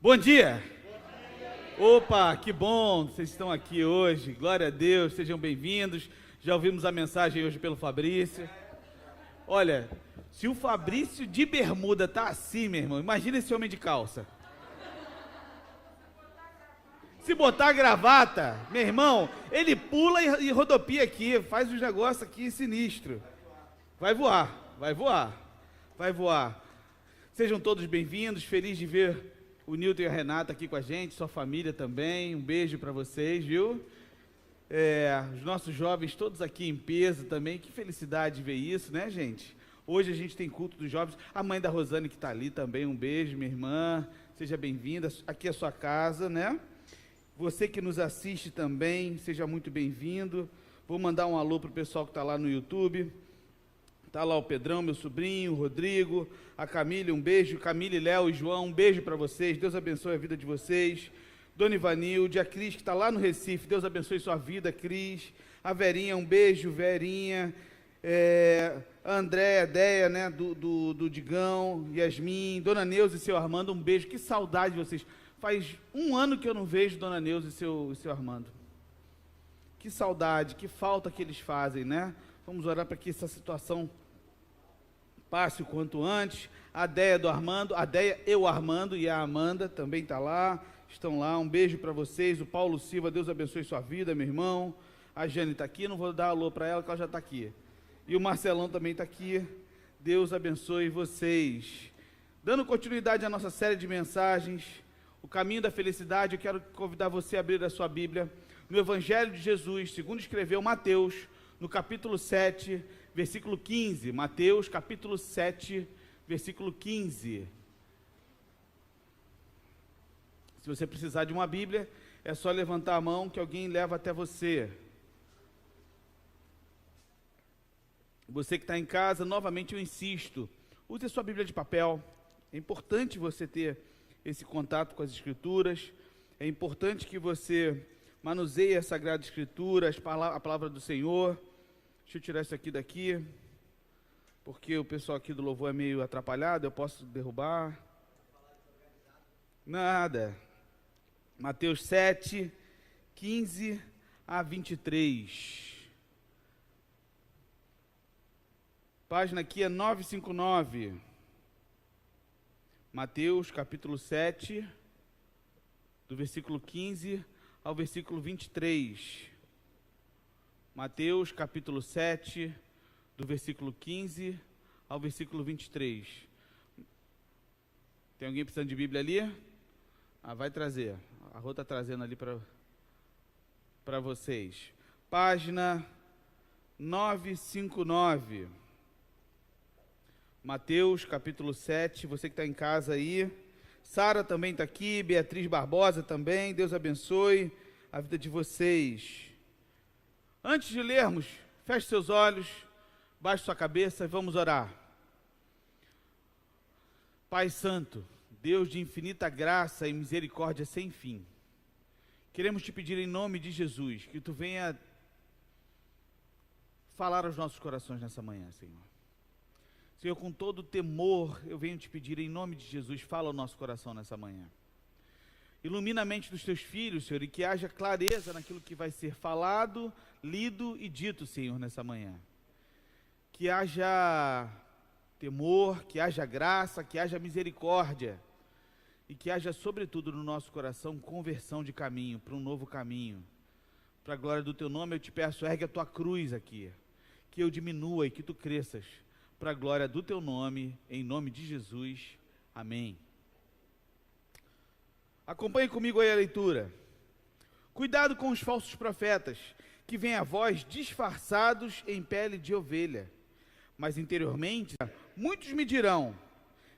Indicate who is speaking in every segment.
Speaker 1: Bom dia! Opa, que bom, vocês estão aqui hoje, glória a Deus, sejam bem-vindos. Já ouvimos a mensagem hoje pelo Fabrício. Olha, se o Fabrício de bermuda tá assim, meu irmão, imagina esse homem de calça. Se botar a gravata, meu irmão, ele pula e rodopia aqui, faz os negócios aqui sinistro. Vai voar, vai voar, vai voar. Sejam todos bem-vindos, feliz de ver o Nilton e a Renata aqui com a gente, sua família também, um beijo para vocês, viu? Os nossos jovens todos aqui em peso também, que felicidade ver isso, né, gente? Hoje a gente tem culto dos jovens, a mãe da Rosane que está ali também, um beijo, minha irmã, seja bem-vinda, aqui é a sua casa, né? Você que nos assiste também, seja muito bem-vindo. Vou mandar um alô para o pessoal que está lá no YouTube. Está lá o Pedrão, meu sobrinho, o Rodrigo, a Camila, um beijo. Camila, Léo e João, um beijo para vocês. Deus abençoe a vida de vocês. Dona Ivanilde, a Cris, que está lá no Recife. Deus abençoe sua vida, Cris. A Verinha, um beijo, Verinha. A Andréia, a Deia, né, do Digão, Yasmin. Dona Neuza e seu Armando, um beijo. Que saudade de vocês. Faz um ano que eu não vejo Dona Neuza e seu Armando. Que saudade, que falta que eles fazem, né? Vamos orar para que essa situação passe o quanto antes. A Deia do Armando, a Deia e o Armando e a Amanda também está lá, estão lá. Um beijo para vocês. O Paulo Silva, Deus abençoe sua vida, meu irmão. A Jane está aqui, não vou dar alô para ela, que ela já está aqui. E o Marcelão também está aqui. Deus abençoe vocês. Dando continuidade à nossa série de mensagens, o caminho da felicidade, eu quero convidar você a abrir a sua Bíblia no Evangelho de Jesus, segundo escreveu Mateus, no capítulo 7, versículo 15. Mateus, capítulo 7, versículo 15. Se você precisar de uma Bíblia, é só levantar a mão que alguém leva até você. Você que está em casa, novamente eu insisto, use a sua Bíblia de papel. É importante você ter esse contato com as Escrituras. É importante que você manuseie a Sagrada Escritura, a palavra do Senhor. Deixa eu tirar isso aqui daqui, porque o pessoal aqui do louvor é meio atrapalhado, eu posso derrubar. Nada. Mateus 7, 15 a 23. Página aqui é 959. Mateus capítulo 7, do versículo 15 ao versículo 23. Mateus capítulo 7, do versículo 15 ao versículo 23. Tem alguém precisando de Bíblia ali? Vai trazer. A Rô está trazendo ali para vocês. Página 959. Mateus capítulo 7, você que está em casa aí. Sara também está aqui, Beatriz Barbosa também. Deus abençoe a vida de vocês. Antes de lermos, feche seus olhos, baixe sua cabeça e vamos orar. Pai Santo, Deus de infinita graça e misericórdia sem fim, queremos te pedir em nome de Jesus, que tu venha falar aos nossos corações nessa manhã, Senhor. Senhor, com todo temor, eu venho te pedir em nome de Jesus, fala ao nosso coração nessa manhã. Ilumina a mente dos teus filhos, Senhor, e que haja clareza naquilo que vai ser falado, lido e dito, Senhor, nessa manhã. Que haja temor, que haja graça, que haja misericórdia, e que haja, sobretudo, no nosso coração, conversão de caminho, para um novo caminho. Para a glória do teu nome, eu te peço, ergue a tua cruz aqui, que eu diminua e que tu cresças, para a glória do teu nome, em nome de Jesus. Amém. Acompanhe comigo aí a leitura. Cuidado com os falsos profetas, que vêm a vós disfarçados em pele de ovelha, mas interiormente muitos me dirão: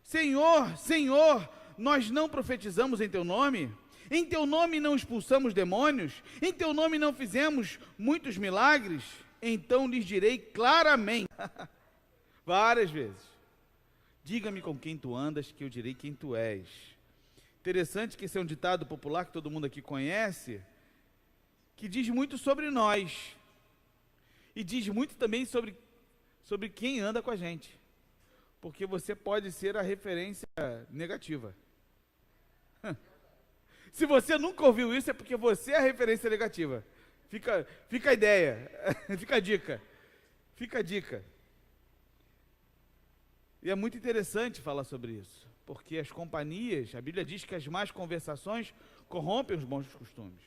Speaker 1: Senhor, Senhor, nós não profetizamos em teu nome? Em teu nome não expulsamos demônios? Em teu nome não fizemos muitos milagres? Então lhes direi claramente, várias vezes: diga-me com quem tu andas, que eu direi quem tu és. Interessante que esse é um ditado popular que todo mundo aqui conhece, que diz muito sobre nós, e diz muito também sobre quem anda com a gente, porque você pode ser a referência negativa. Se você nunca ouviu isso, é porque você é a referência negativa. Fica a ideia, fica a dica. Fica a dica. E é muito interessante falar sobre isso, porque as companhias, a Bíblia diz que as más conversações corrompem os bons costumes.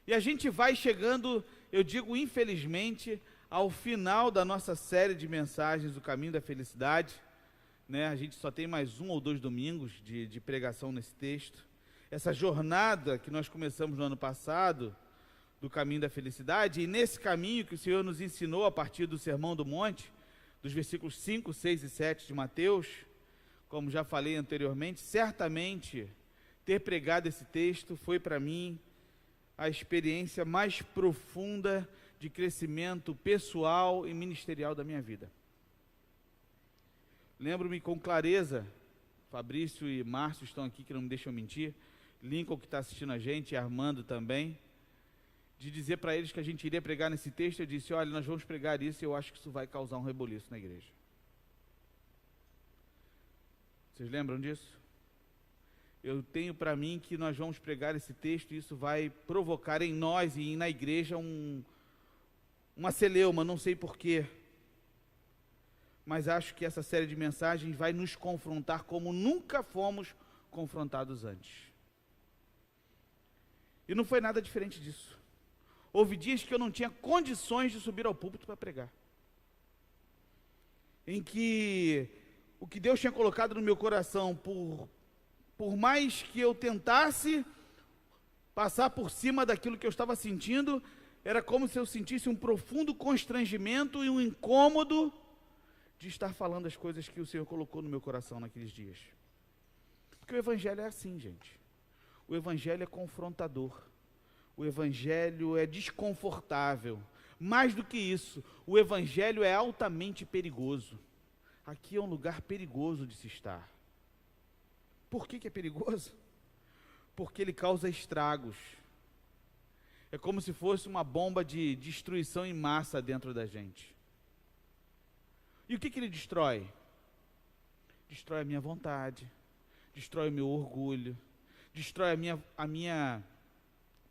Speaker 1: E a gente vai chegando, eu digo infelizmente, ao final da nossa série de mensagens, O Caminho da Felicidade, né? A gente só tem mais 1 ou 2 domingos de pregação nesse texto. Essa jornada que nós começamos no ano passado, do Caminho da Felicidade, e nesse caminho que o Senhor nos ensinou a partir do Sermão do Monte, dos versículos 5, 6 e 7 de Mateus, como já falei anteriormente, certamente ter pregado esse texto foi para mim a experiência mais profunda de crescimento pessoal e ministerial da minha vida. Lembro-me com clareza, Fabrício e Márcio estão aqui que não me deixam mentir, Lincoln que está assistindo a gente, e Armando também, de dizer para eles que a gente iria pregar nesse texto. Eu disse: olha, nós vamos pregar isso e eu acho que isso vai causar um reboliço na igreja. Vocês lembram disso? Eu tenho para mim que nós vamos pregar esse texto e isso vai provocar em nós e na igreja uma celeuma, não sei porquê. Mas acho que essa série de mensagens vai nos confrontar como nunca fomos confrontados antes. E não foi nada diferente disso. Houve dias que eu não tinha condições de subir ao púlpito para pregar. Em que o que Deus tinha colocado no meu coração, por mais que eu tentasse passar por cima daquilo que eu estava sentindo, era como se eu sentisse um profundo constrangimento e um incômodo de estar falando as coisas que o Senhor colocou no meu coração naqueles dias. Porque o Evangelho é assim, gente. O Evangelho é confrontador. O Evangelho é desconfortável. Mais do que isso, o Evangelho é altamente perigoso. Aqui é um lugar perigoso de se estar. Por que é perigoso? Porque ele causa estragos. É como se fosse uma bomba de destruição em massa dentro da gente. E o que ele destrói? Destrói a minha vontade, destrói o meu orgulho, destrói a minha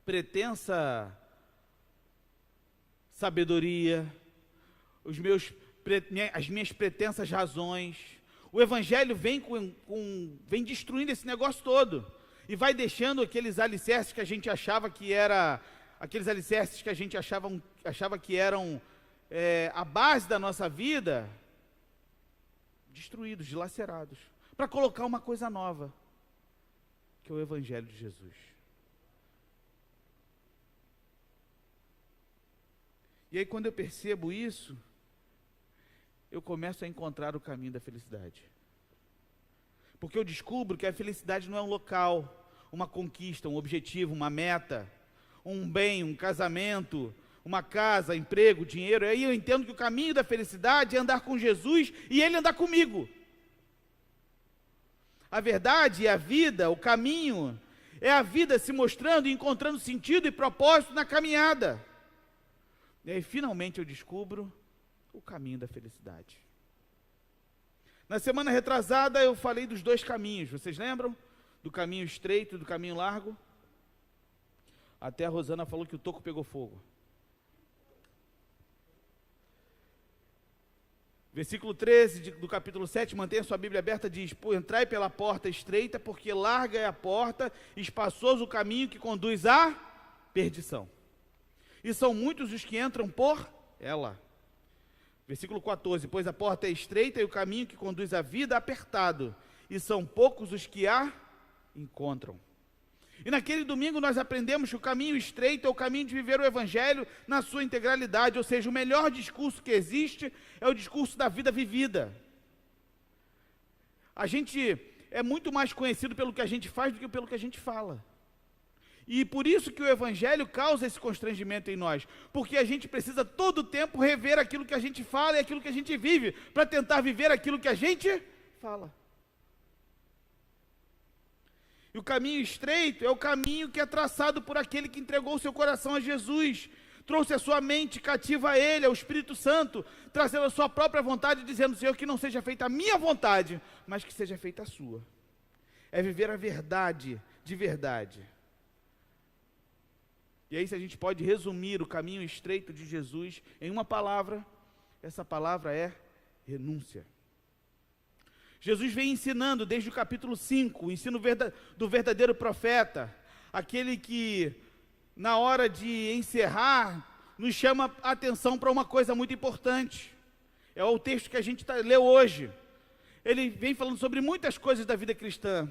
Speaker 1: pretensa sabedoria, as minhas pretensas razões. O Evangelho vem destruindo esse negócio todo e vai deixando aqueles alicerces que a gente achava que era, aqueles alicerces que a gente achava que eram a base da nossa vida, destruídos, dilacerados, para colocar uma coisa nova, que é o Evangelho de Jesus. E aí, quando eu percebo isso, eu começo a encontrar o caminho da felicidade. Porque eu descubro que a felicidade não é um local, uma conquista, um objetivo, uma meta, um bem, um casamento, uma casa, emprego, dinheiro. Aí eu entendo que o caminho da felicidade é andar com Jesus e Ele andar comigo. A verdade, a vida, o caminho, é a vida se mostrando e encontrando sentido e propósito na caminhada. E aí finalmente eu descubro o caminho da felicidade. Na semana retrasada eu falei dos 2 caminhos, vocês lembram? Do caminho estreito e do caminho largo. Até a Rosana falou que o toco pegou fogo. Versículo 13 do capítulo 7, mantenha sua Bíblia aberta, diz: entrai pela porta estreita, porque larga é a porta, espaçoso o caminho que conduz à perdição. E são muitos os que entram por ela. Versículo 14, pois a porta é estreita e o caminho que conduz à vida apertado, e são poucos os que a encontram. E naquele domingo nós aprendemos que o caminho estreito é o caminho de viver o Evangelho na sua integralidade, ou seja, o melhor discurso que existe é o discurso da vida vivida. A gente é muito mais conhecido pelo que a gente faz do que pelo que a gente fala. E por isso que o Evangelho causa esse constrangimento em nós, porque a gente precisa todo o tempo rever aquilo que a gente fala e aquilo que a gente vive, para tentar viver aquilo que a gente fala. E o caminho estreito é o caminho que é traçado por aquele que entregou o seu coração a Jesus, trouxe a sua mente cativa a Ele, ao Espírito Santo, trazendo a sua própria vontade, dizendo: Senhor, que não seja feita a minha vontade, mas que seja feita a sua. É viver a verdade de verdade. E aí, se a gente pode resumir o caminho estreito de Jesus em uma palavra, essa palavra é renúncia. Jesus vem ensinando desde o capítulo 5, o ensino do verdadeiro profeta, aquele que, na hora de encerrar, nos chama a atenção para uma coisa muito importante. É o texto que a gente leu hoje. Ele vem falando sobre muitas coisas da vida cristã.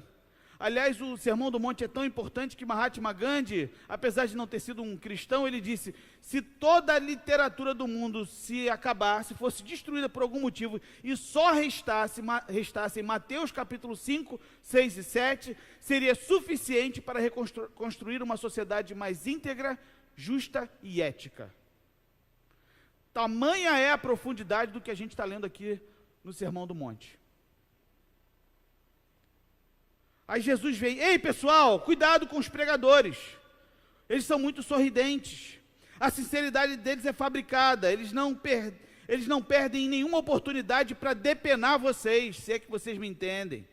Speaker 1: Aliás, o Sermão do Monte é tão importante que Mahatma Gandhi, apesar de não ter sido um cristão, ele disse: se toda a literatura do mundo se acabasse, fosse destruída por algum motivo, e só restasse Mateus capítulo 5, 6 e 7, seria suficiente para reconstruir uma sociedade mais íntegra, justa e ética. Tamanha é a profundidade do que a gente está lendo aqui no Sermão do Monte. Aí Jesus vem: ei pessoal, cuidado com os pregadores, eles são muito sorridentes, a sinceridade deles é fabricada, eles não perdem nenhuma oportunidade para depenar vocês, se é que vocês me entendem.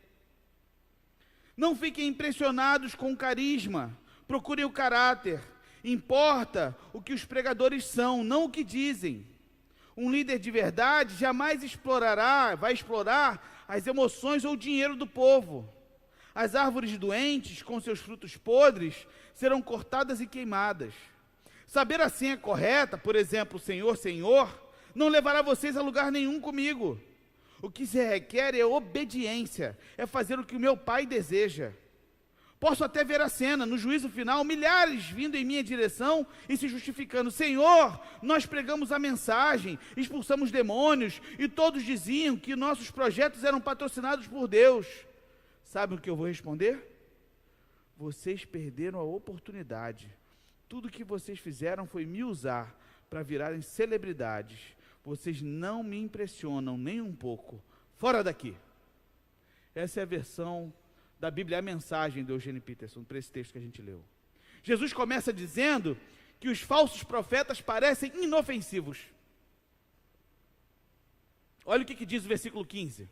Speaker 1: Não fiquem impressionados com o carisma, procurem o caráter, importa o que os pregadores são, não o que dizem. Um líder de verdade jamais vai explorar as emoções ou o dinheiro do povo. As árvores doentes, com seus frutos podres, serão cortadas e queimadas. Saber a senha correta, por exemplo, Senhor, Senhor, não levará vocês a lugar nenhum comigo. O que se requer é obediência, é fazer o que o meu Pai deseja. Posso até ver a cena, no juízo final, milhares vindo em minha direção e se justificando: Senhor, nós pregamos a mensagem, expulsamos demônios, e todos diziam que nossos projetos eram patrocinados por Deus. Sabe o que eu vou responder? Vocês perderam a oportunidade. Tudo que vocês fizeram foi me usar para virarem celebridades. Vocês não me impressionam nem um pouco. Fora daqui. Essa é a versão da Bíblia, a mensagem de Eugene Peterson, para esse texto que a gente leu. Jesus começa dizendo que os falsos profetas parecem inofensivos. Olha o que diz o versículo 15.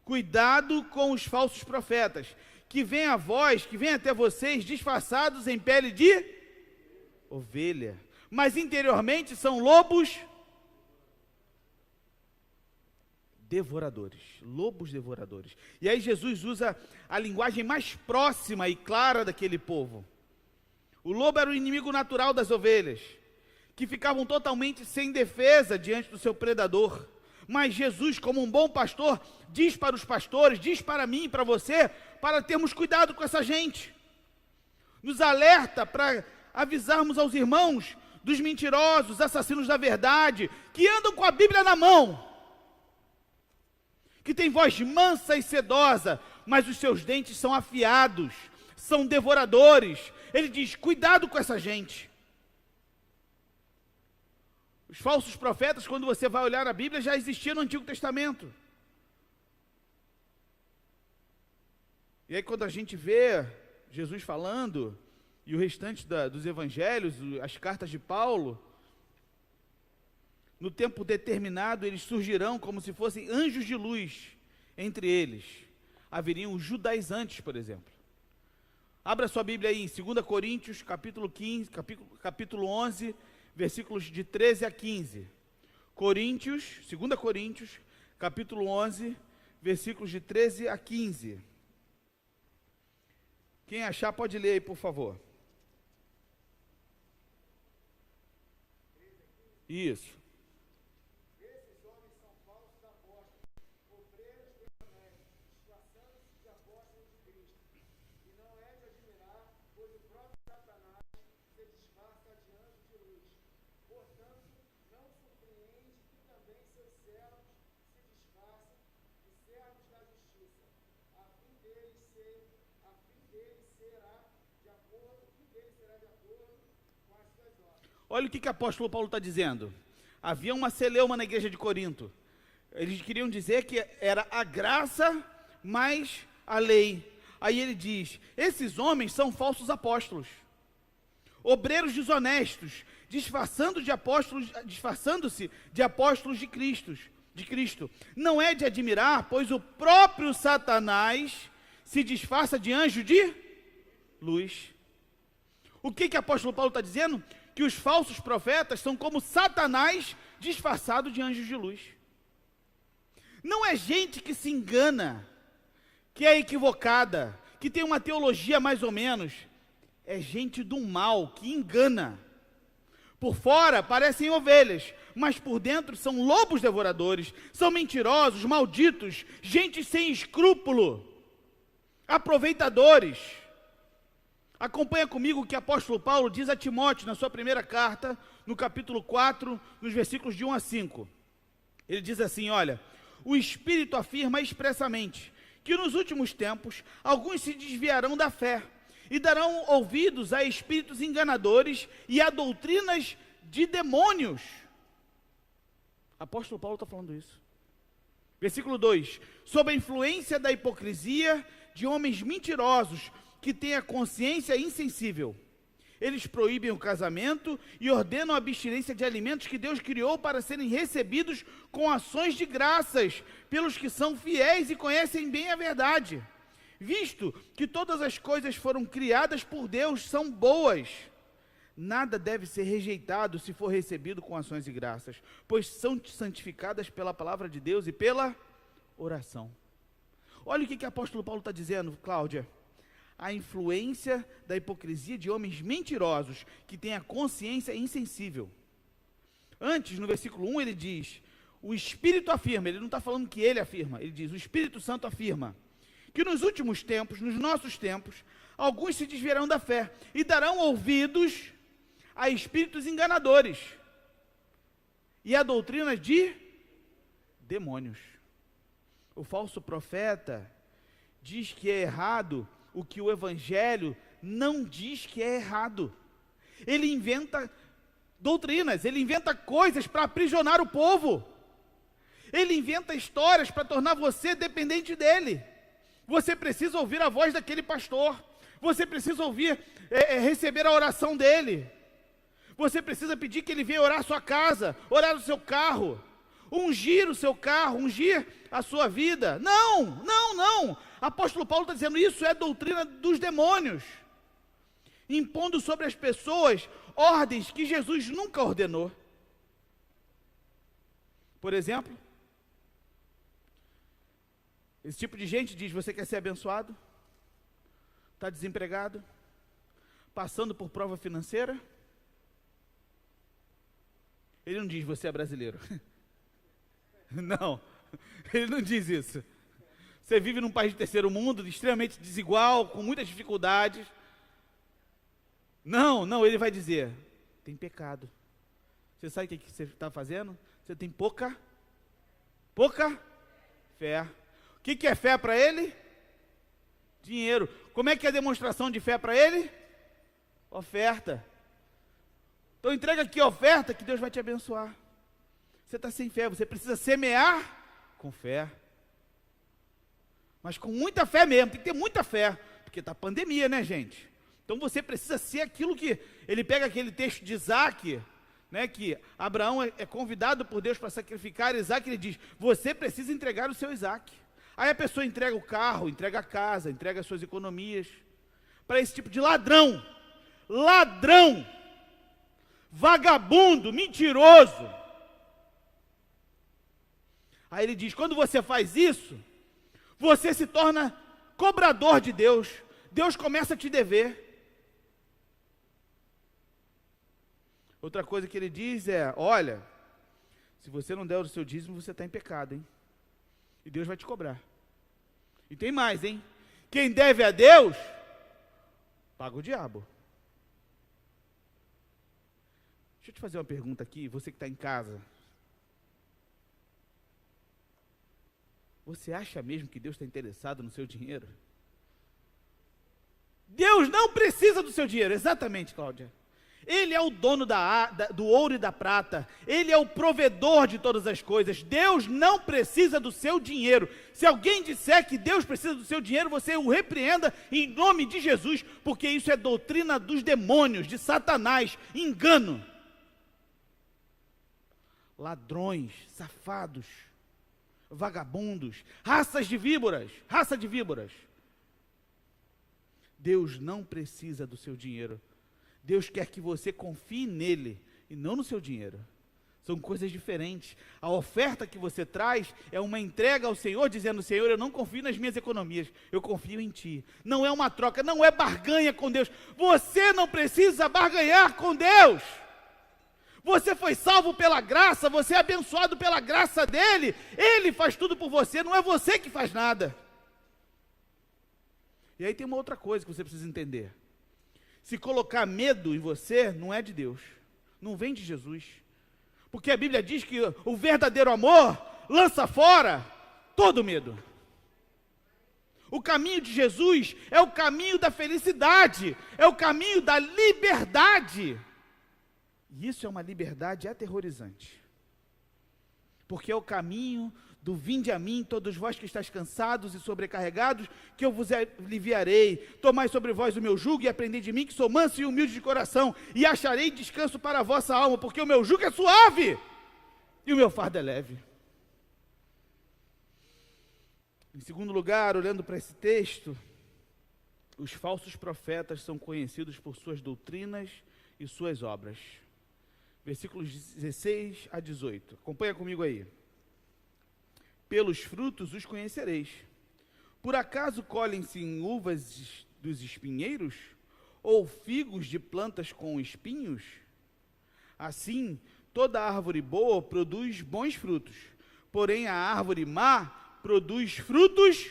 Speaker 1: Cuidado com os falsos profetas, que vêm até vocês disfarçados em pele de ovelha, mas interiormente são lobos devoradores, lobos devoradores. E aí Jesus usa a linguagem mais próxima e clara daquele povo. O lobo era o inimigo natural das ovelhas, que ficavam totalmente sem defesa diante do seu predador. Mas Jesus, como um bom pastor, diz para os pastores, diz para mim e para você, para termos cuidado com essa gente. Nos alerta para avisarmos aos irmãos dos mentirosos, assassinos da verdade, que andam com a Bíblia na mão, que tem voz mansa e sedosa, mas os seus dentes são afiados, são devoradores. Ele diz: cuidado com essa gente. Os falsos profetas, quando você vai olhar a Bíblia, já existiam no Antigo Testamento. E aí quando a gente vê Jesus falando, e o restante dos evangelhos, as cartas de Paulo, no tempo determinado eles surgirão como se fossem anjos de luz. Entre eles haveriam os judaizantes, por exemplo. Abra sua Bíblia aí em 2 Coríntios, capítulo 11, versículos de 13 a 15. 2 Coríntios, capítulo 11, versículos de 13 a 15. Quem achar pode ler aí, por favor. Isso.
Speaker 2: Esses homens são falsos apóstolos, obreiros desonestos, disfarçando-se de apóstolos de Cristo. E não é de admirar, pois o próprio Satanás se disfarça de anjo de luz. Portanto, não surpreende que também seus servos se disfarcem de servos da justiça. A fim deles será de acordo com as suas obras.
Speaker 1: Olha o que o apóstolo Paulo está dizendo. Havia uma celeuma na igreja de Corinto. Eles queriam dizer que era a graça mais a lei. Aí ele diz: esses homens são falsos apóstolos, obreiros desonestos, disfarçando-se de apóstolos de Cristo. Não é de admirar, pois o próprio Satanás se disfarça de anjo de luz. O que o apóstolo Paulo está dizendo? Que os falsos profetas são como Satanás disfarçado de anjos de luz. Não é gente que se engana, que é equivocada, que tem uma teologia mais ou menos. É gente do mal, que engana. Por fora parecem ovelhas, mas por dentro são lobos devoradores, são mentirosos, malditos, gente sem escrúpulo, aproveitadores. Acompanha comigo o que o apóstolo Paulo diz a Timóteo na sua primeira carta, no capítulo 4, nos versículos de 1 a 5. Ele diz assim, olha, o Espírito afirma expressamente que nos últimos tempos alguns se desviarão da fé e darão ouvidos a espíritos enganadores e a doutrinas de demônios. Apóstolo Paulo está falando isso. Versículo 2, sob a influência da hipocrisia de homens mentirosos, que têm a consciência insensível. Eles proíbem o casamento e ordenam a abstinência de alimentos que Deus criou para serem recebidos com ações de graças pelos que são fiéis e conhecem bem a verdade. Visto que todas as coisas foram criadas por Deus, são boas. Nada deve ser rejeitado se for recebido com ações de graças, pois são santificadas pela palavra de Deus e pela oração. Olha o que o apóstolo Paulo está dizendo, Cláudia. A influência da hipocrisia de homens mentirosos, que têm a consciência insensível. Antes, no versículo 1, ele diz, o Espírito afirma, ele não está falando que ele afirma, ele diz, o Espírito Santo afirma, que nos últimos tempos, nos nossos tempos, alguns se desviarão da fé, e darão ouvidos a espíritos enganadores, e a doutrina de demônios. O falso profeta diz que é errado o que o Evangelho não diz que é errado. Ele inventa doutrinas, ele inventa coisas para aprisionar o povo. Ele inventa histórias para tornar você dependente dele. Você precisa ouvir a voz daquele pastor. Você precisa receber a oração dele. Você precisa pedir que ele venha orar a sua casa, orar o seu carro, ungir o seu carro, ungir a sua vida. Não. Apóstolo Paulo está dizendo, isso é doutrina dos demônios, impondo sobre as pessoas ordens que Jesus nunca ordenou. Por exemplo, esse tipo de gente diz, você quer ser abençoado? Está desempregado? Passando por prova financeira? Ele não diz, você é brasileiro. Não, ele não diz isso. Você vive num país de terceiro mundo, extremamente desigual, com muitas dificuldades. Não, ele vai dizer, tem pecado. Você sabe o que você está fazendo? Você tem pouca fé. O que é fé para ele? Dinheiro. Como é que é a demonstração de fé para ele? Oferta. Então entrega aqui a oferta que Deus vai te abençoar. Você está sem fé, você precisa semear com fé. Mas com muita fé mesmo, tem que ter muita fé, porque está pandemia, né, gente? Então você precisa ser aquilo que, ele pega aquele texto de Isaac, né, que Abraão é convidado por Deus para sacrificar Isaac, ele diz, você precisa entregar o seu Isaac. Aí a pessoa entrega o carro, entrega a casa, entrega as suas economias, para esse tipo de ladrão, vagabundo, mentiroso. Aí ele diz, quando você faz isso, você se torna cobrador de Deus. Deus começa a te dever. Outra coisa que ele diz é, olha, se você não der o seu dízimo, você está em pecado, hein? E Deus vai te cobrar. E tem mais, hein? Quem deve a Deus, paga o diabo. Deixa eu te fazer uma pergunta aqui, você que está em casa. Você acha mesmo que Deus está interessado no seu dinheiro? Deus não precisa do seu dinheiro, exatamente, Cláudia. Ele é o dono do ouro e da prata, Ele é o provedor de todas as coisas. Deus não precisa do seu dinheiro. Se alguém disser que Deus precisa do seu dinheiro, você o repreenda em nome de Jesus, porque isso é doutrina dos demônios, de Satanás, engano. Ladrões, safados, vagabundos, raça de víboras. Deus não precisa do seu dinheiro. Deus quer que você confie nele e não no seu dinheiro. São coisas diferentes. A oferta que você traz é uma entrega ao Senhor, dizendo: Senhor, eu não confio nas minhas economias, eu confio em Ti. Não é uma troca, não é barganha com Deus. Você não precisa barganhar com Deus. Você foi salvo pela graça, você é abençoado pela graça dEle. Ele faz tudo por você, não é você que faz nada. E aí tem uma outra coisa que você precisa entender. Se colocar medo em você, não é de Deus, não vem de Jesus. Porque a Bíblia diz que o verdadeiro amor lança fora todo medo. O caminho de Jesus é o caminho da felicidade, é o caminho da liberdade. E isso é uma liberdade aterrorizante. Porque é o caminho do vinde a mim, todos vós que estáis cansados e sobrecarregados, que eu vos aliviarei. Tomai sobre vós o meu jugo e aprendei de mim, que sou manso e humilde de coração, e acharei descanso para a vossa alma, porque o meu jugo é suave e o meu fardo é leve. Em segundo lugar, olhando para esse texto, os falsos profetas são conhecidos por suas doutrinas e suas obras. Versículos 16 a 18. Acompanha comigo aí. Pelos frutos os conhecereis. Por acaso colhem-se em uvas dos espinheiros? Ou figos de plantas com espinhos? Assim, toda árvore boa produz bons frutos, porém a árvore má produz frutos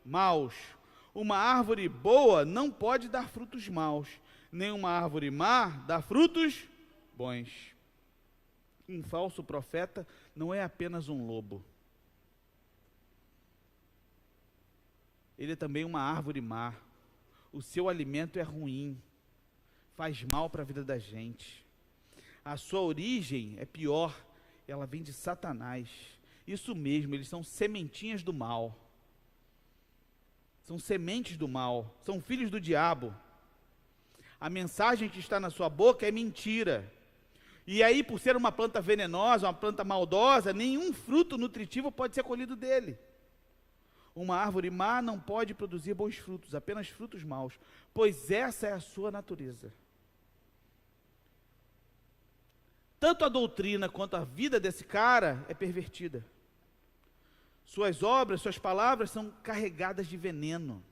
Speaker 1: maus. Uma árvore boa não pode dar frutos maus, nem uma árvore má dá frutos bons. Um falso profeta não é apenas um lobo. Ele é também uma árvore má. O seu alimento é ruim, faz mal para a vida da gente. A sua origem é pior, ela vem de Satanás. Isso mesmo, eles são sementinhas do mal. São sementes do mal, são filhos do diabo. A mensagem que está na sua boca é mentira. E aí, por ser uma planta venenosa, uma planta maldosa, nenhum fruto nutritivo pode ser colhido dele. Uma árvore má não pode produzir bons frutos, apenas frutos maus, pois essa é a sua natureza. Tanto a doutrina quanto a vida desse cara é pervertida. Suas obras, suas palavras são carregadas de veneno.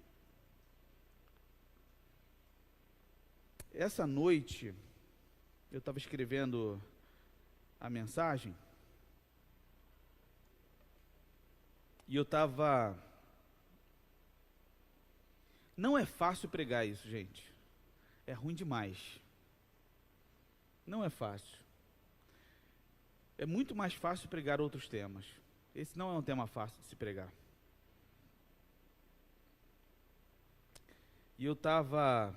Speaker 1: Essa noite, eu estava escrevendo a mensagem, e eu estava... Não é fácil pregar isso, gente. É ruim demais. Não é fácil. É muito mais fácil pregar outros temas. Esse não é um tema fácil de se pregar. E eu estava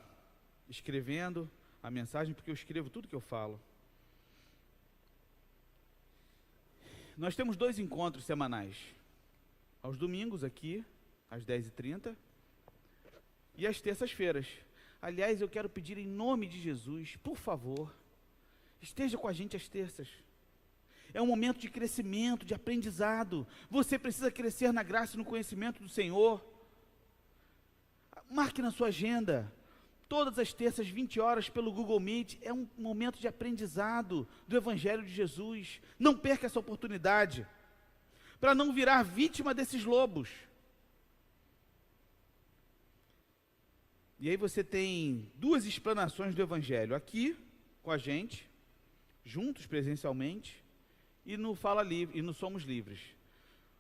Speaker 1: escrevendo a mensagem, porque eu escrevo tudo que eu falo. Nós temos 2 encontros semanais. Aos domingos aqui, às 10h30, e às terças-feiras. Aliás, eu quero pedir em nome de Jesus, por favor, esteja com a gente às terças. É um momento de crescimento, de aprendizado. Você precisa crescer na graça e no conhecimento do Senhor. Marque na sua agenda. Todas as terças, 20 horas, pelo Google Meet. É um momento de aprendizado do Evangelho de Jesus. Não perca essa oportunidade, para não virar vítima desses lobos. E aí você tem 2 explanações do Evangelho. Aqui, com a gente, juntos presencialmente, e no Fala Livre, e no Somos Livres.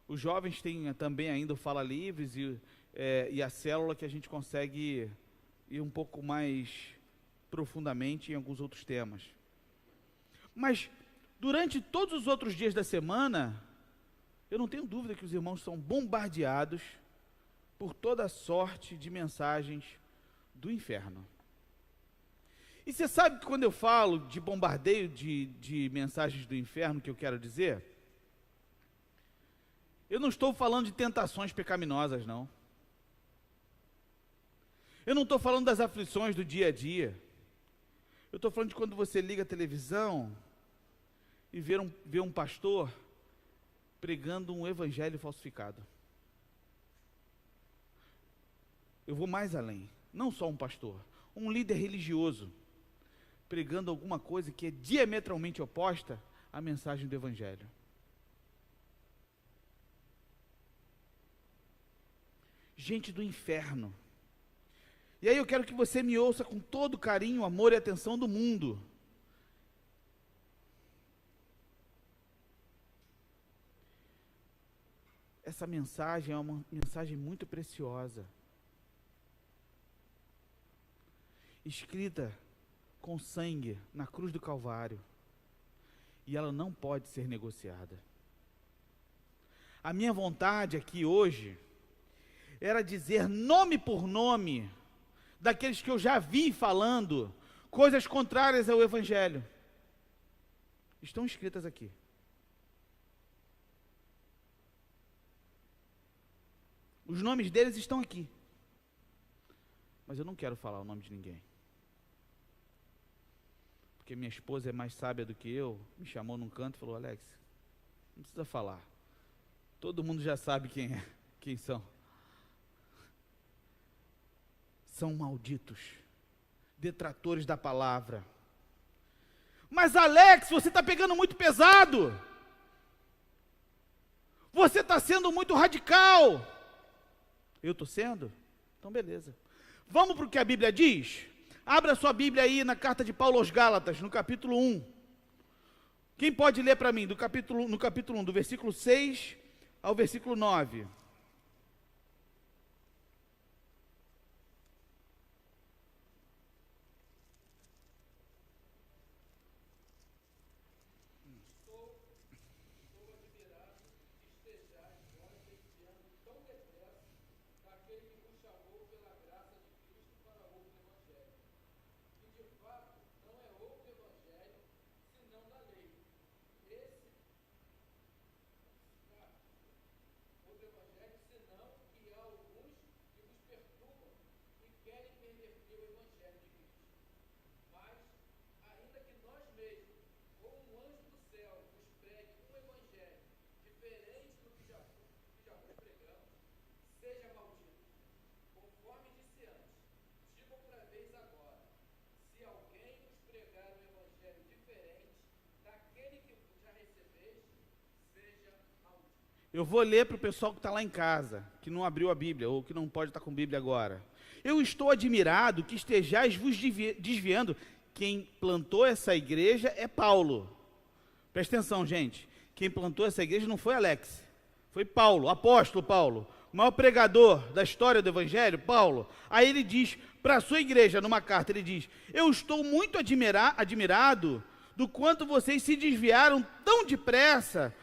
Speaker 1: Os jovens têm também ainda o Fala Livres e a célula, que a gente consegue ir um pouco mais profundamente em alguns outros temas. Mas durante todos os outros dias da semana, eu não tenho dúvida que os irmãos são bombardeados por toda sorte de mensagens do inferno. E você sabe que quando eu falo de bombardeio de mensagens do inferno, que eu quero dizer, eu não estou falando de tentações pecaminosas, não. Eu não estou falando das aflições do dia a dia. Eu estou falando de quando você liga a televisão e vê um pastor pregando um evangelho falsificado. Eu vou mais além. não só um pastor, um líder religioso, pregando alguma coisa que é diametralmente oposta à mensagem do Evangelho. Gente do inferno. E aí eu quero que você me ouça com todo o carinho, amor e atenção do mundo. Essa mensagem é uma mensagem muito preciosa, escrita com sangue na cruz do Calvário, e ela não pode ser negociada. A minha vontade aqui hoje era dizer nome por nome daqueles que eu já vi falando coisas contrárias ao Evangelho. Estão escritas aqui. Os nomes deles estão aqui. Mas eu não quero falar o nome de ninguém. Porque minha esposa é mais sábia do que eu, me chamou num canto e falou: Alex, não precisa falar. Todo mundo já sabe quem são. São malditos, detratores da palavra. Mas Alex, você está pegando muito pesado. Você está sendo muito radical. Eu estou sendo? Então beleza. Vamos para o que a Bíblia diz? Abra sua Bíblia aí na carta de Paulo aos Gálatas, no capítulo 1. Quem pode ler para mim no capítulo 1, do versículo 6 ao versículo 9? Eu vou ler para o pessoal que está lá em casa, que não abriu a Bíblia, ou que não pode estar com a Bíblia agora. Eu estou admirado que estejais vos desviando. Quem plantou essa igreja é Paulo. Presta atenção, gente. Quem plantou essa igreja não foi Alex, foi Paulo, apóstolo Paulo, o maior pregador da história do Evangelho, Paulo. Aí ele diz para a sua igreja, numa carta, ele diz: eu estou muito admirado do quanto vocês se desviaram tão depressa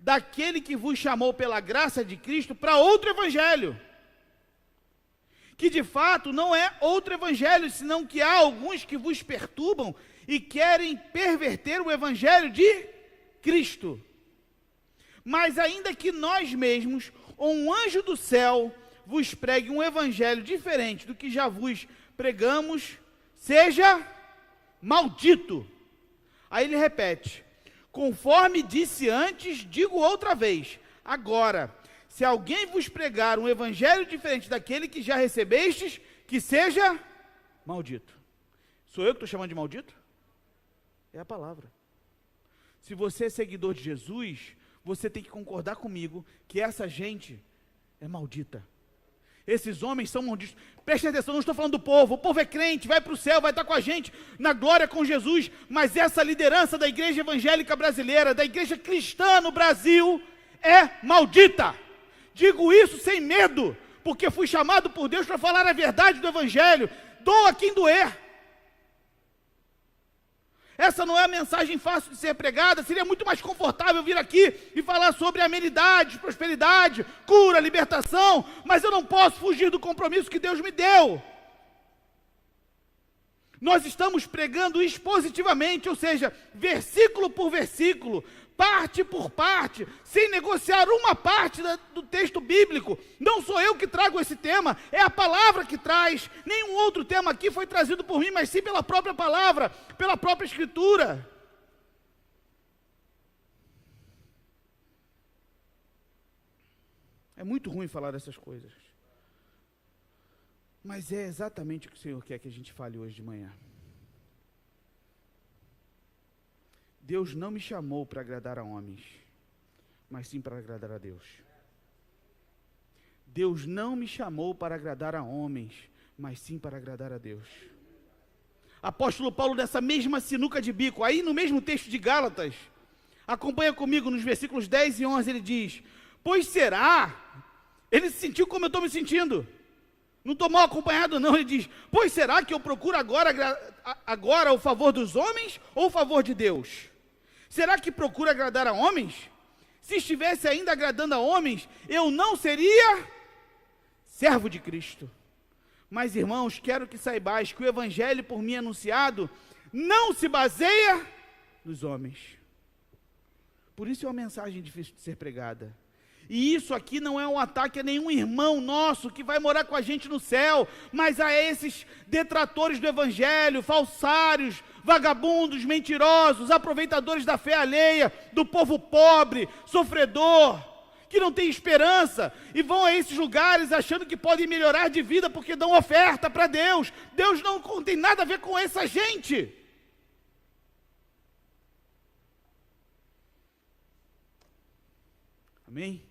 Speaker 1: daquele que vos chamou pela graça de Cristo para outro evangelho, que de fato não é outro evangelho, senão que há alguns que vos perturbam e querem perverter o evangelho de Cristo. Mas ainda que nós mesmos, ou um anjo do céu, vos pregue um evangelho diferente do que já vos pregamos, seja maldito. Aí ele repete: conforme disse antes, digo outra vez, agora, se alguém vos pregar um evangelho diferente daquele que já recebestes, que seja maldito. Sou eu que estou chamando de maldito? É a palavra. Se você é seguidor de Jesus, você tem que concordar comigo que essa gente é maldita. Esses homens são malditos. Preste atenção, não estou falando do povo. O povo é crente, vai para o céu, vai estar com a gente na glória com Jesus. Mas essa liderança da igreja evangélica brasileira, da igreja cristã no Brasil, é maldita. Digo isso sem medo, porque fui chamado por Deus para falar a verdade do evangelho. Doa quem doer. Essa não é a mensagem fácil de ser pregada. Seria muito mais confortável vir aqui e falar sobre amenidade, prosperidade, cura, libertação, mas eu não posso fugir do compromisso que Deus me deu. Nós estamos pregando expositivamente, ou seja, versículo por versículo, parte por parte, sem negociar uma parte do texto bíblico. Não sou eu que trago esse tema, é a palavra que traz. Nenhum outro tema aqui foi trazido por mim, mas sim pela própria palavra, pela própria Escritura. É muito ruim falar dessas coisas. Mas é exatamente o que o Senhor quer que a gente fale hoje de manhã. Deus não me chamou para agradar a homens, mas sim para agradar a Deus. Deus não me chamou para agradar a homens, mas sim para agradar a Deus. Apóstolo Paulo, nessa mesma sinuca de bico, aí no mesmo texto de Gálatas, acompanha comigo nos versículos 10 e 11, ele diz: pois será? Ele se sentiu como eu estou me sentindo. Não estou mal acompanhado não, ele diz: pois será que eu procuro agora o favor dos homens ou o favor de Deus? Será que procuro agradar a homens? Se estivesse ainda agradando a homens, eu não seria servo de Cristo. Mas, irmãos, quero que saibais que o evangelho por mim anunciado não se baseia nos homens. Por isso é uma mensagem difícil de ser pregada. E isso aqui não é um ataque a nenhum irmão nosso que vai morar com a gente no céu, mas a esses detratores do evangelho, falsários, vagabundos, mentirosos, aproveitadores da fé alheia, do povo pobre, sofredor, que não tem esperança, e vão a esses lugares achando que podem melhorar de vida porque dão oferta para Deus. Deus não tem nada a ver com essa gente. Amém?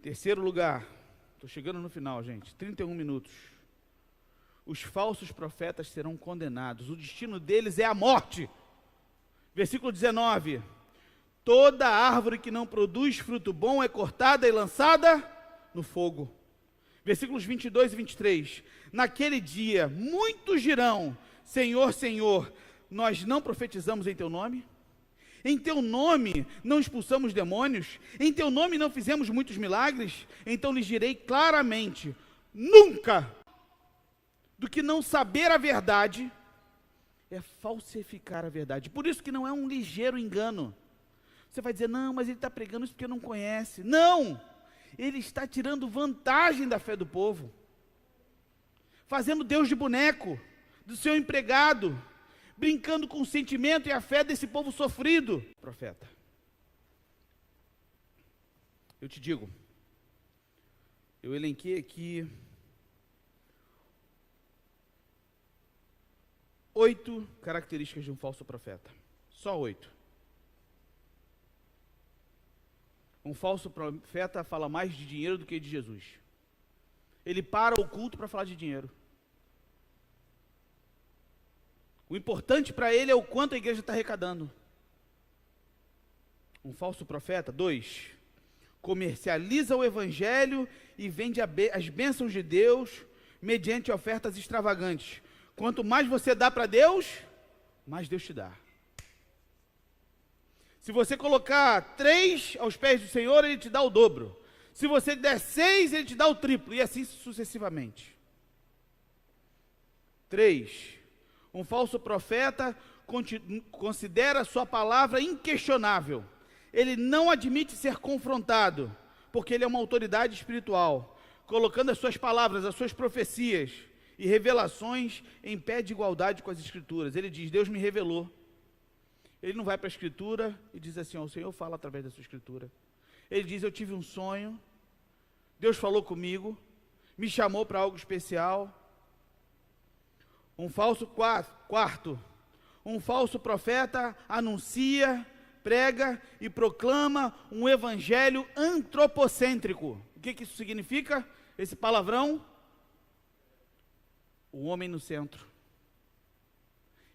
Speaker 1: Terceiro lugar, estou chegando no final, gente, 31 minutos. Os falsos profetas serão condenados, o destino deles é a morte. Versículo 19: toda árvore que não produz fruto bom é cortada e lançada no fogo. Versículos 22 e 23: naquele dia muitos dirão: Senhor, Senhor, nós não profetizamos em teu nome? Em teu nome não expulsamos demônios? Em teu nome não fizemos muitos milagres? Então lhes direi claramente: nunca! Do que não saber a verdade é falsificar a verdade. Por isso que não é um ligeiro engano. Você vai dizer: não, mas ele está pregando isso porque não conhece. Não! Ele está tirando vantagem da fé do povo, fazendo Deus de boneco, do seu empregado, brincando com o sentimento e a fé desse povo sofrido. Profeta, eu te digo, eu elenquei aqui 8 características de um falso profeta. Só 8. Um falso profeta fala mais de dinheiro do que de Jesus. Ele para o culto para falar de dinheiro. O importante para ele é o quanto a igreja está arrecadando. Um falso profeta, 2, comercializa o evangelho e vende as bênçãos de Deus mediante ofertas extravagantes. Quanto mais você dá para Deus, mais Deus te dá. Se você colocar 3 aos pés do Senhor, Ele te dá o dobro. Se você der 6, Ele te dá o triplo, e assim sucessivamente. 3, um falso profeta considera a sua palavra inquestionável. Ele não admite ser confrontado, porque ele é uma autoridade espiritual, colocando as suas palavras, as suas profecias e revelações em pé de igualdade com as Escrituras. Ele diz: Deus me revelou. Ele não vai para a Escritura e diz assim: o Senhor fala através da sua Escritura. Ele diz: eu tive um sonho, Deus falou comigo, me chamou para algo especial. Um falso quarto, um falso profeta anuncia, prega e proclama um evangelho antropocêntrico. O que isso significa? Esse palavrão? O homem no centro.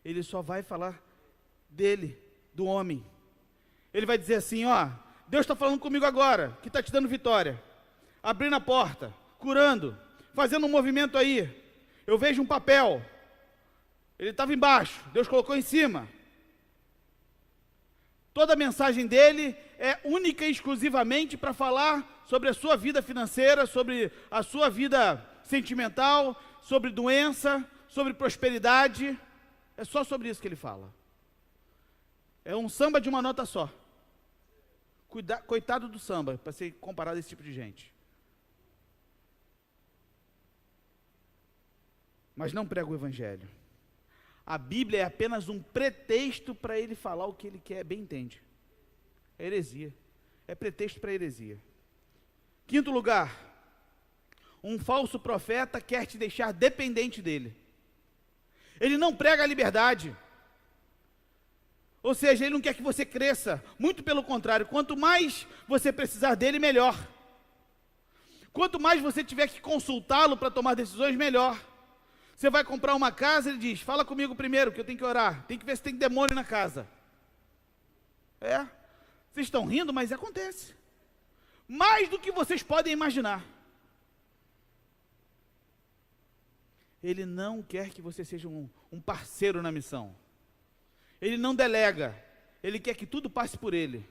Speaker 1: Ele só vai falar dele, do homem. Ele vai dizer assim: Deus está falando comigo agora, que está te dando vitória, abrindo a porta, curando, fazendo um movimento aí. Eu vejo um papel, ele estava embaixo, Deus colocou em cima. Toda a mensagem dele é única e exclusivamente para falar sobre a sua vida financeira, sobre a sua vida sentimental, sobre doença, sobre prosperidade. É só sobre isso que ele fala. É um samba de uma nota só. Coitado do samba, para ser comparado a esse tipo de gente. Mas não prega o evangelho. A Bíblia é apenas um pretexto para ele falar o que ele quer, bem entende. É heresia. É pretexto para heresia. Quinto lugar, Um falso profeta quer te deixar dependente dele. Ele não prega a liberdade. Ou seja, ele não quer que você cresça. Muito pelo contrário, quanto mais você precisar dele, melhor. Quanto mais você tiver que consultá-lo para tomar decisões, melhor. Você vai comprar uma casa, ele diz, fala comigo primeiro, que eu tenho que orar. Tem que ver se tem demônio na casa. Vocês estão rindo, mas acontece. Mais do que vocês podem imaginar. Ele não quer que você seja um parceiro na missão. Ele não delega. Ele quer que tudo passe por ele.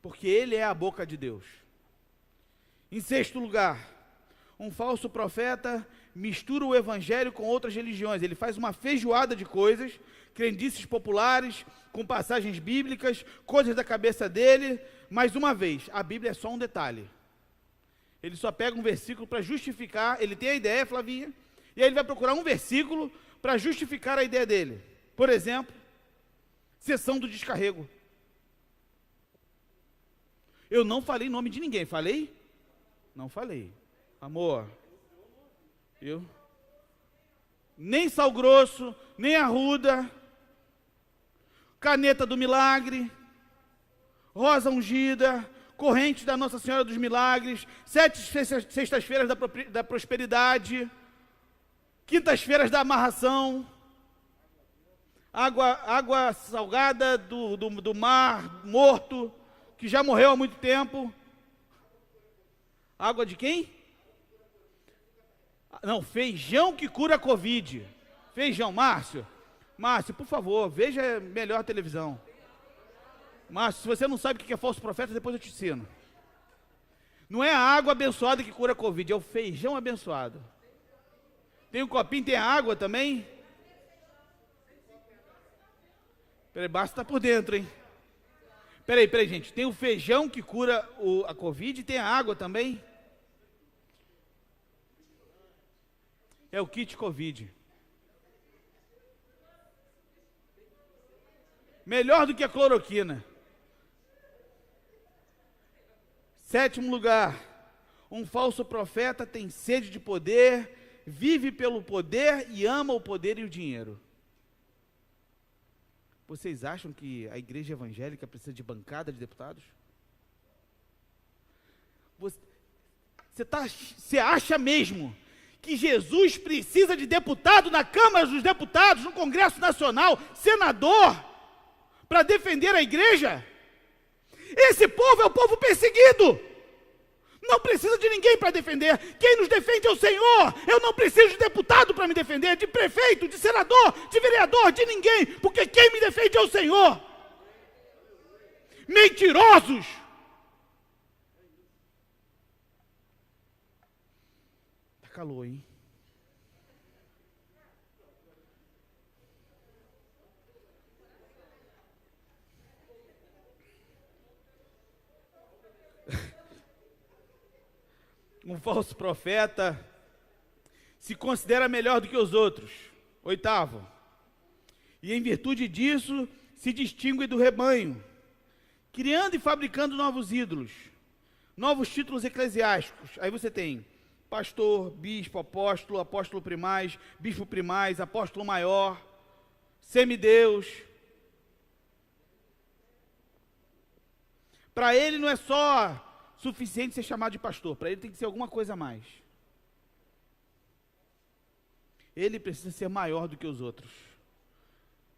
Speaker 1: Porque ele é a boca de Deus. Em sexto lugar, um falso profeta mistura o evangelho com outras religiões. Ele faz uma feijoada de coisas, crendices populares, com passagens bíblicas, coisas da cabeça dele. Mais uma vez, a Bíblia é só um detalhe. Ele só pega um versículo para justificar. Ele tem a ideia, Flavinha, e aí ele vai procurar um versículo para justificar a ideia dele. Por exemplo, sessão do descarrego. Eu não falei nome de ninguém, falei? Não falei. Amor, nem sal grosso, nem arruda, caneta do milagre, rosa ungida, corrente da Nossa Senhora dos Milagres, 7 sextas-feiras da prosperidade, quintas-feiras da amarração, água salgada do mar morto, que já morreu há muito tempo. Água de quem? Não, feijão que cura a Covid. Feijão, Márcio, por favor, veja melhor a televisão. Márcio, se você não sabe o que é falso profeta, depois eu te ensino. Não é a água abençoada que cura a Covid, é o feijão abençoado. Tem um copinho, tem a água também? Peraí, Márcio está por dentro, hein? Peraí, gente, tem o feijão que cura a Covid e tem a água também? É o kit Covid. Melhor do que a cloroquina. Sétimo lugar, um falso profeta tem sede de poder, vive pelo poder e ama o poder e o dinheiro. Vocês acham que a igreja evangélica precisa de bancada de deputados? Você acha mesmo que Jesus precisa de deputado na Câmara dos Deputados, no Congresso Nacional, senador, para defender a igreja? Esse povo é o povo perseguido. Não precisa de ninguém para defender. Quem nos defende é o Senhor. Eu não preciso de deputado para me defender, de prefeito, de senador, de vereador, de ninguém, porque quem me defende é o Senhor. Mentirosos! Tá calor, hein? Um falso profeta se considera melhor do que os outros. Oitavo, e em virtude disso se distingue do rebanho, criando e fabricando novos ídolos, novos títulos eclesiásticos. Aí você tem pastor, bispo, apóstolo, apóstolo primaz, bispo primaz, apóstolo maior, semideus. Para ele não é só suficiente ser chamado de pastor, para ele tem que ser alguma coisa a mais. Ele precisa ser maior do que os outros.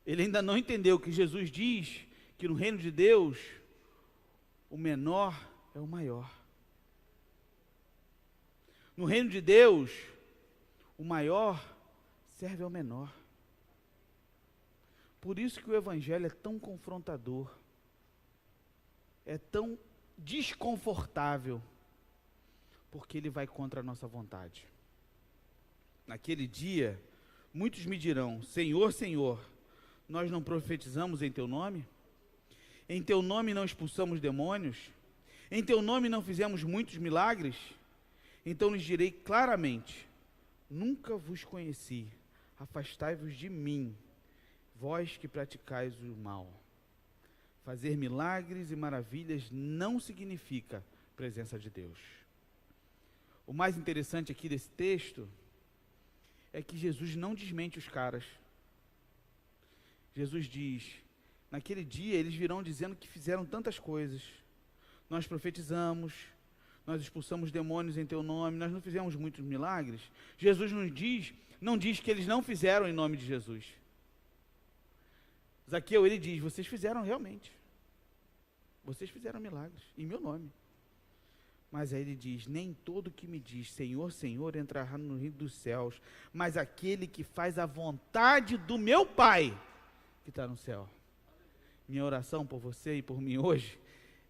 Speaker 1: Ele ainda não entendeu que Jesus diz que no reino de Deus, o menor é o maior. No reino de Deus, o maior serve ao menor. Por isso que o evangelho é tão confrontador, é tão desconfortável, porque ele vai contra a nossa vontade. Naquele dia, muitos me dirão: Senhor, Senhor, nós não profetizamos em teu nome? Em teu nome não expulsamos demônios? Em teu nome não fizemos muitos milagres? Então lhes direi claramente: nunca vos conheci, afastai-vos de mim, vós que praticais o mal. Fazer milagres e maravilhas não significa presença de Deus. O mais interessante aqui desse texto é que Jesus não desmente os caras. Jesus diz, naquele dia eles virão dizendo que fizeram tantas coisas. Nós profetizamos, nós expulsamos demônios em teu nome, nós não fizemos muitos milagres. Jesus não diz que eles não fizeram em nome de Jesus. Zaqueu, ele diz, vocês fizeram realmente. Vocês fizeram milagres, em meu nome. Mas aí ele diz, nem todo que me diz, Senhor, Senhor, entrará no reino dos céus, mas aquele que faz a vontade do meu Pai, que está no céu. Minha oração por você e por mim hoje,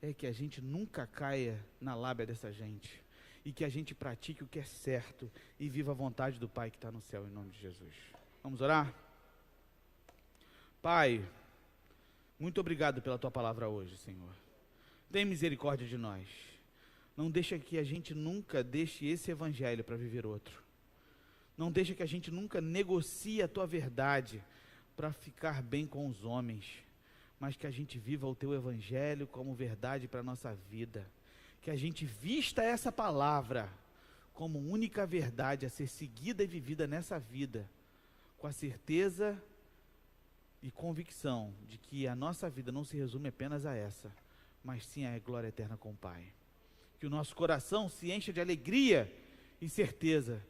Speaker 1: é que a gente nunca caia na lábia dessa gente, e que a gente pratique o que é certo, e viva a vontade do Pai que está no céu, em nome de Jesus. Vamos orar? Pai, muito obrigado pela tua palavra hoje, Senhor. Tem misericórdia de nós. Não deixa que a gente nunca deixe esse evangelho para viver outro. Não deixa que a gente nunca negocie a tua verdade para ficar bem com os homens, mas que a gente viva o teu evangelho como verdade para a nossa vida. Que a gente vista essa palavra como única verdade a ser seguida e vivida nessa vida, com a certeza e convicção de que a nossa vida não se resume apenas a essa, mas sim a glória eterna com o Pai. Que o nosso coração se encha de alegria e certeza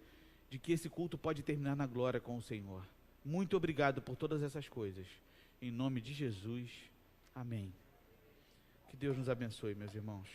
Speaker 1: de que esse culto pode terminar na glória com o Senhor. Muito obrigado por todas essas coisas. Em nome de Jesus, amém. Que Deus nos abençoe, meus irmãos.